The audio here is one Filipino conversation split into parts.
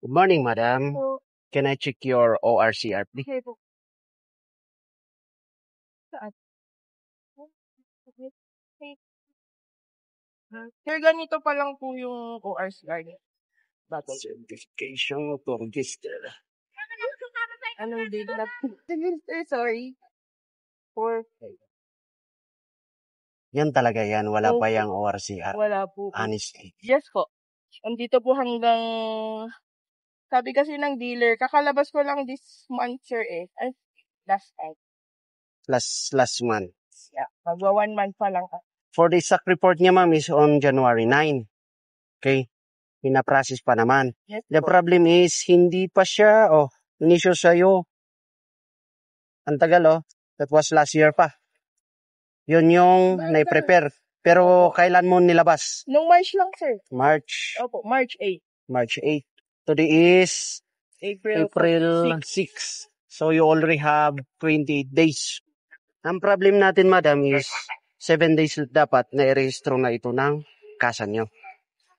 Good morning, madam. Po. Can I check your ORCR, please? Okay po. Saan? Sir, ganito pa lang po yung ORCR niya. Battle. Certification to register. Anong date na? Sir, sorry. Yan talaga yan. Wala pa Opo. yung ORCR. Wala po. Honestly. Yes po. Andito po hanggang, sabi kasi ng dealer, kakalabas ko lang this month, sir eh. Ay, last time. Last month. Yeah, magwa 1 month pa lang. For the SAC report niya, ma'am, is on January 9. Okay? Pinaprocess pa naman. Yes The po. problem is, hindi pa siya, inisyo sa'yo. Ang tagal, That was last year pa. Yun yung na-prepare. Pero kailan mo nilabas? Nung March lang, sir. March. Opo, March 8. March 8. Today is April 6. 6. So you already have 28 days. Ang problem natin, madam, is 7 days dapat na i-rehistro na ito ng kasa nyo.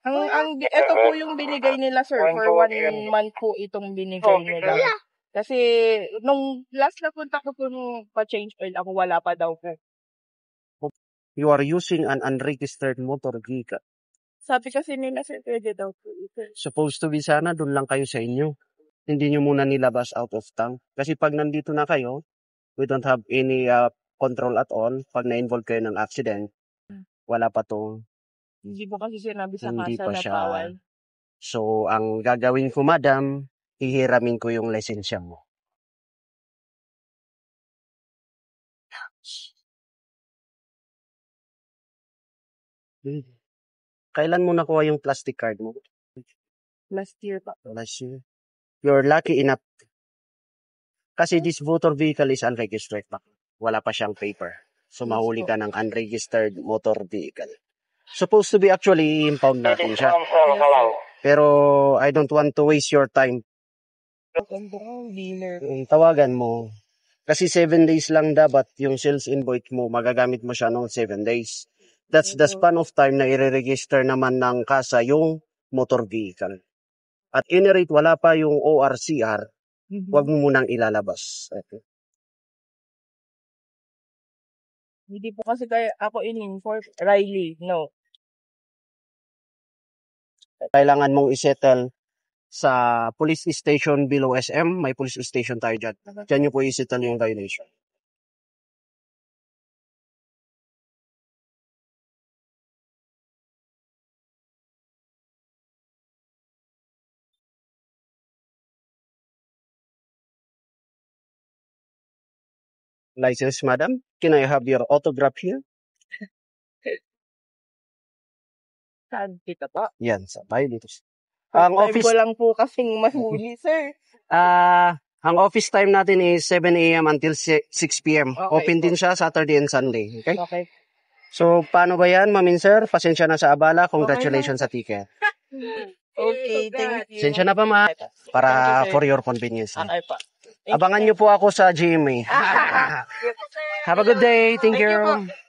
Ito po yung binigay nila, sir. For 1 month po itong binigay nila. Kasi, nung last na punta ko po nung pa-change oil, ako wala pa daw po. You are using an unregistered motor vehicle. Sabi kasi nila, sir, pwede daw po ito. Supposed to be sana, doon lang kayo sa inyo. Hindi nyo muna nilabas out of town. Kasi pag nandito na kayo, we don't have any control at all. Pag na-involve kayo ng accident, wala pa to. Hindi po kasi sinabi sa Hindi kasa pa na siya. bawal. So, ang gagawin ko, madam, hihiramin ko yung lisensya mo. Kailan mo nakuha yung plastic card mo? Last year pa. Last year. You're lucky enough. Kasi this motor vehicle is unregistered pa. Wala pa siyang paper. So, mahuli ka ng unregistered motor vehicle. Supposed to be actually impound natin siya. Pero I don't want to waste your time. Dealer. Tawagan mo. Kasi 7 days lang dapat yung sales invoice mo. Magagamit mo siya noong 7 days. That's the span of time na i-register naman ng kasa yung motor vehicle. At any rate, wala pa yung ORCR. Huwag mo munang ilalabas. Okay. Hindi po kasi kaya ako in-inform. Riley, no. Kailangan mong isettle sa police station below SM. May police station tayo dyan. Dyan nyo po isettle yung violation. License, madam? Can I have your autograph here? Saan kita pa? Yan, sabay dito. Ang office ko lang po kasing mahuli, sir. Ang office time natin is 7 a.m. until 6 p.m. Okay, Open din siya Saturday and Sunday. Okay? Okay. So, paano ba yan, ma'am and sir? Pasensya na sa abala. Congratulations sa ticket. Okay, thank you. Pasensya na pa, ma. Para for your convenience. Okay pa. Abangan nyo po ako sa GMA. Have a good day. Thank you. po.